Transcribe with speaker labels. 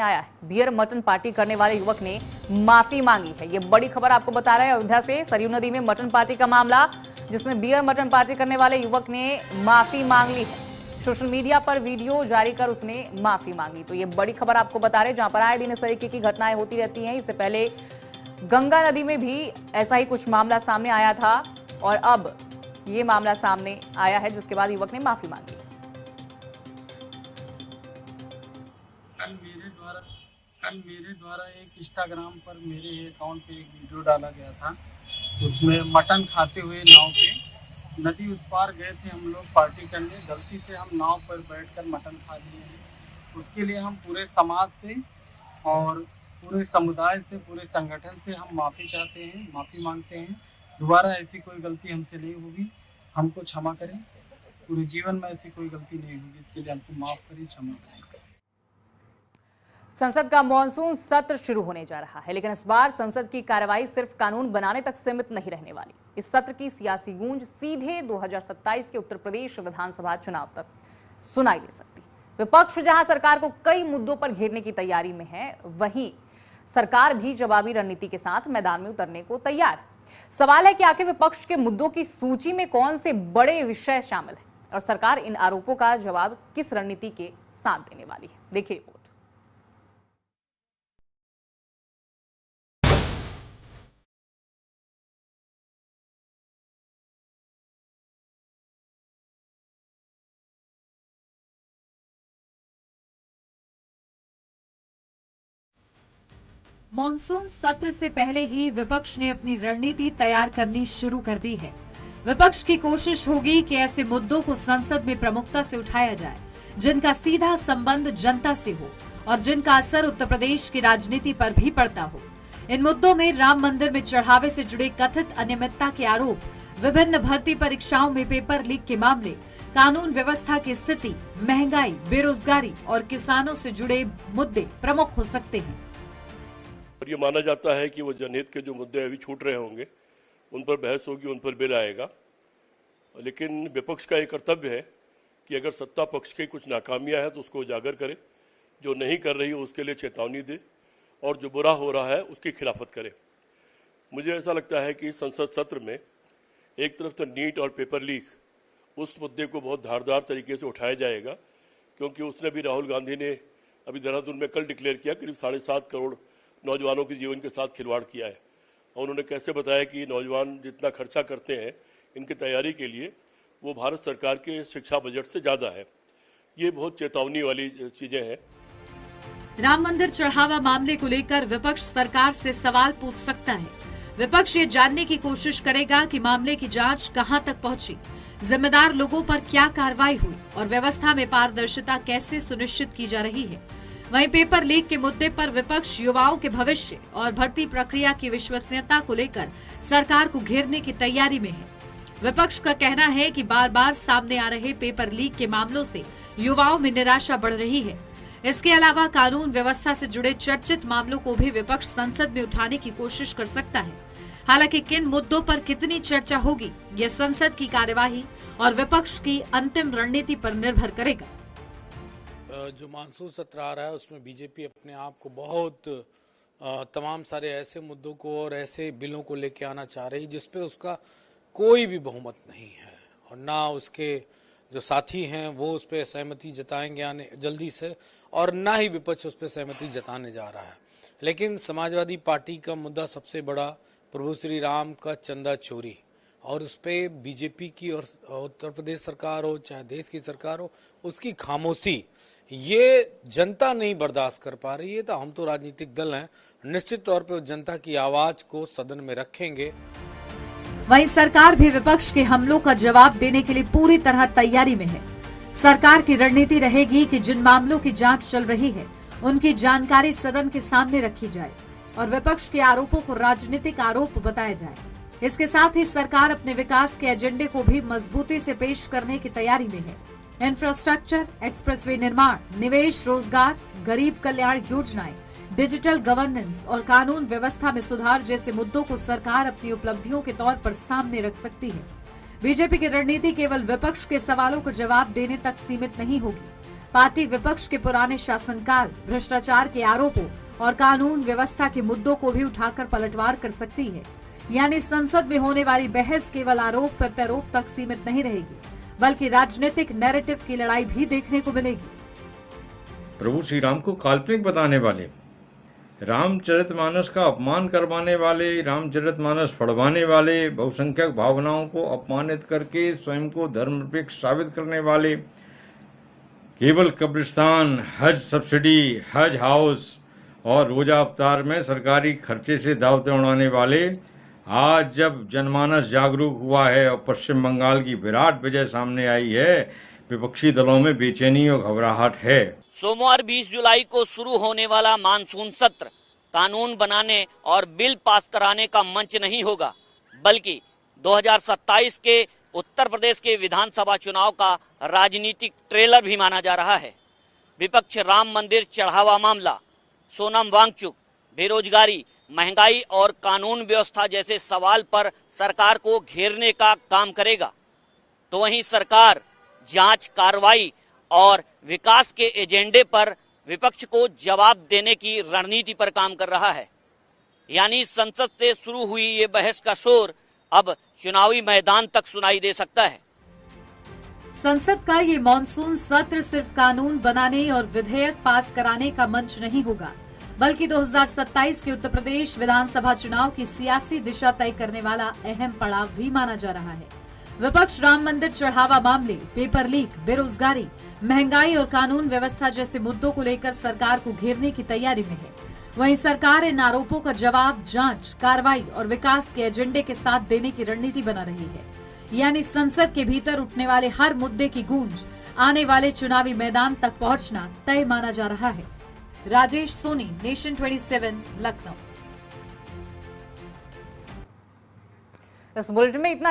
Speaker 1: आया है। Beer mutton party करने वाले युवक ने माफी मांगी है। ये बड़ी खबर आपको बता रहे हैं अयोध्या से। सरयू नदी में मटन पार्टी का मामला, जिसमें बियर मटन पार्टी करने वाले युवक ने माफी मांग ली है। सोशल मीडिया पर वीडियो जारी कर उसने माफी मांगी। तो ये बड़ी खबर आपको बता रहे हैं, जहां पर आए दिन इस तरीके की घटनाएं होती रहती हैं। इससे पहले गंगा नदी में भी ऐसा ही कुछ मामला सामने आया था और अब ये मामला सामने आया है, जिसके बाद युवक ने माफी मांगी।
Speaker 2: कल मेरे द्वारा एक इंस्टाग्राम पर मेरे अकाउंट पे एक वीडियो डाला गया था। उसमें मटन खाते हुए नाव पे नदी उस पार गए थे हम लोग पार्टी करने। गलती से हम नाव पर बैठकर मटन खा लिए हैं। उसके लिए हम पूरे समाज से और पूरे समुदाय से, पूरे संगठन से हम माफ़ी चाहते हैं, माफ़ी मांगते हैं। दोबारा ऐसी कोई गलती हमसे नहीं होगी, हमको क्षमा करें। पूरे जीवन में ऐसी कोई गलती नहीं होगी, इसके लिए हमको माफ़ करें, क्षमा करें।
Speaker 1: संसद का मॉनसून सत्र शुरू होने जा रहा है, लेकिन इस बार संसद की कार्रवाई सिर्फ कानून बनाने तक सीमित नहीं रहने वाली। इस सत्र की सियासी गूंज सीधे 2027 के उत्तर प्रदेश विधानसभा चुनाव तक सुनाई दे सकती। विपक्ष जहां सरकार को कई मुद्दों पर घेरने की तैयारी में है, वहीं सरकार भी जवाबी रणनीति के साथ मैदान में उतरने को तैयार है। सवाल है कि आखिर विपक्ष के मुद्दों की सूची में कौन से बड़े विषय शामिल है और सरकार इन आरोपों का जवाब किस रणनीति के साथ देने वाली है। देखिए रिपोर्ट।
Speaker 3: मॉनसून सत्र से पहले ही विपक्ष ने अपनी रणनीति तैयार करनी शुरू कर दी है। विपक्ष की कोशिश होगी कि ऐसे मुद्दों को संसद में प्रमुखता से उठाया जाए जिनका सीधा संबंध जनता से हो और जिनका असर उत्तर प्रदेश की राजनीति पर भी पड़ता हो। इन मुद्दों में राम मंदिर में चढ़ावे से जुड़े कथित अनियमितता के आरोप, विभिन्न भर्ती परीक्षाओं में पेपर लीक के मामले, कानून व्यवस्था की स्थिति, महंगाई, बेरोजगारी और किसानों से जुड़े मुद्दे प्रमुख हो सकते हैं।
Speaker 4: और ये माना जाता है कि वो जनहित के जो मुद्दे अभी छूट रहे होंगे उन पर बहस होगी, उन पर बिल आएगा। लेकिन विपक्ष का ये कर्तव्य है कि अगर सत्ता पक्ष की कुछ नाकामियां हैं तो उसको उजागर करे, जो नहीं कर रही हो उसके लिए चेतावनी दे और जो बुरा हो रहा है उसकी खिलाफत करे। मुझे ऐसा लगता है कि संसद सत्र में एक तरफ तो नीट और पेपर लीक, उस मुद्दे को बहुत धारदार तरीके से उठाया जाएगा, क्योंकि उसने भी राहुल गांधी ने अभी देहरादून में कल डिक्लेयर किया करीब 7.5 करोड़ नौजवानों के जीवन के साथ खिलवाड़ किया है। और उन्होंने कैसे बताया कि नौजवान जितना खर्चा करते हैं इनकी तैयारी के लिए, वो भारत सरकार के शिक्षा बजट से ज़्यादा है। ये बहुत चेतावनी वाली चीज़ें हैं।
Speaker 3: राम मंदिर चढ़ावा मामले को लेकर विपक्ष सरकार से सवाल पूछ सकता है। विपक्ष ये जानने की कोशिश करेगा कि मामले की जांच कहां तक पहुंची, जिम्मेदार लोगों पर क्या कार्रवाई हुई और व्यवस्था में पारदर्शिता कैसे सुनिश्चित की जा रही है। वहीं पेपर लीक के मुद्दे पर विपक्ष युवाओं के भविष्य और भर्ती प्रक्रिया की विश्वसनीयता को लेकर सरकार को घेरने की तैयारी में है। विपक्ष का कहना है कि बार बार सामने आ रहे पेपर लीक के मामलों से युवाओं में निराशा बढ़ रही है। इसके अलावा कानून व्यवस्था से जुड़े चर्चित मामलों को भी विपक्ष संसद में उठाने की कोशिश कर सकता है। हालांकि किन मुद्दों पर कितनी चर्चा होगी, यह संसद की कार्यवाही और विपक्ष की अंतिम रणनीति पर निर्भर करेगा।
Speaker 5: जो मानसून सत्र आ रहा है उसमें बीजेपी अपने आप को बहुत तमाम सारे ऐसे मुद्दों को और ऐसे बिलों को लेके आना चाह रही जिसपे उसका कोई भी बहुमत नहीं है और ना उसके जो साथी हैं वो उस पर सहमति जताएंगे आने जल्दी से, और ना ही विपक्ष उस पर सहमति जताने जा रहा है। लेकिन समाजवादी पार्टी का मुद्दा सबसे बड़ा प्रभु श्री राम का चंदा चोरी, और उस पर बीजेपी की और उत्तर प्रदेश सरकार हो चाहे देश की सरकार हो, उसकी खामोशी ये जनता नहीं बर्दाश्त कर पा रही है। तो हम तो राजनीतिक दल हैं, निश्चित तौर पे जनता की आवाज को सदन में रखेंगे।
Speaker 3: वहीं सरकार भी विपक्ष के हमलों का जवाब देने के लिए पूरी तरह तैयारी में है। सरकार की रणनीति रहेगी कि जिन मामलों की जांच चल रही है उनकी जानकारी सदन के सामने रखी जाए और विपक्ष के आरोपों को राजनीतिक आरोप बताया जाए। इसके साथ ही सरकार अपने विकास के एजेंडे को भी मजबूती से पेश करने की तैयारी में है। इंफ्रास्ट्रक्चर, एक्सप्रेसवे निर्माण, निवेश, रोजगार, गरीब कल्याण योजनाएं, डिजिटल गवर्नेंस और कानून व्यवस्था में सुधार जैसे मुद्दों को सरकार अपनी उपलब्धियों के तौर पर सामने रख सकती है। बीजेपी की रणनीति केवल विपक्ष के सवालों को जवाब देने तक सीमित नहीं होगी। पार्टी विपक्ष के पुराने शासनकाल, भ्रष्टाचार के आरोपों और कानून व्यवस्था के मुद्दों को भी उठाकर पलटवार कर सकती है। यानी संसद में होने वाली बहस केवल आरोप प्रत्यारोप तक सीमित नहीं रहेगी, बल्कि राजनीतिक नैरेटिव की लड़ाई भी देखने को मिलेगी।
Speaker 6: प्रभु श्री राम को काल्पनिक बताने वाले, रामचरितमानस का अपमान करवाने वाले, रामचरितमानस पढ़वाने वाले, बहुसंख्यक भावनाओं को अपमानित करके स्वयं को धर्मनिरपेक्ष साबित करने वाले, केवल कब्रिस्तान, हज सब्सिडी, हज हाउस और रोजा अवतार में सरकारी खर्चे से दावतें उड़ाने वाले, आज जब जनमानस जागरूक हुआ है और पश्चिम बंगाल की विराट विजय सामने आई है, विपक्षी दलों में बेचैनी और घबराहट है।
Speaker 7: सोमवार 20 जुलाई को शुरू होने वाला मानसून सत्र कानून बनाने और बिल पास कराने का मंच नहीं होगा, बल्कि 2027 के उत्तर प्रदेश के विधानसभा चुनाव का राजनीतिक ट्रेलर भी माना जा रहा है। विपक्ष राम मंदिर चढ़ावा मामला, सोनम वांगचुक, बेरोजगारी, महंगाई और कानून व्यवस्था जैसे सवाल पर सरकार को घेरने का काम करेगा, तो वहीं सरकार जांच, कार्रवाई और विकास के एजेंडे पर विपक्ष को जवाब देने की रणनीति पर काम कर रहा है। यानी संसद से शुरू हुई ये बहस का शोर अब चुनावी मैदान तक सुनाई दे सकता है।
Speaker 3: संसद का ये मॉनसून सत्र सिर्फ कानून बनाने और विधेयक पास कराने का मंच नहीं होगा, बल्कि 2027 के उत्तर प्रदेश विधानसभा चुनाव की सियासी दिशा तय करने वाला अहम पड़ाव भी माना जा रहा है। विपक्ष राम मंदिर चढ़ावा मामले, पेपर लीक, बेरोजगारी, महंगाई और कानून व्यवस्था जैसे मुद्दों को लेकर सरकार को घेरने की तैयारी में है। वहीं सरकार इन आरोपों का जवाब जांच, कार्रवाई और विकास के एजेंडे के साथ देने की रणनीति बना रही है। यानी संसद के भीतर उठने वाले हर मुद्दे की गूंज आने वाले चुनावी मैदान तक पहुंचना तय माना जा रहा है। राजेश सोनी, नेशन 27, लखनऊ।
Speaker 1: इस बुलेटिन में इतना।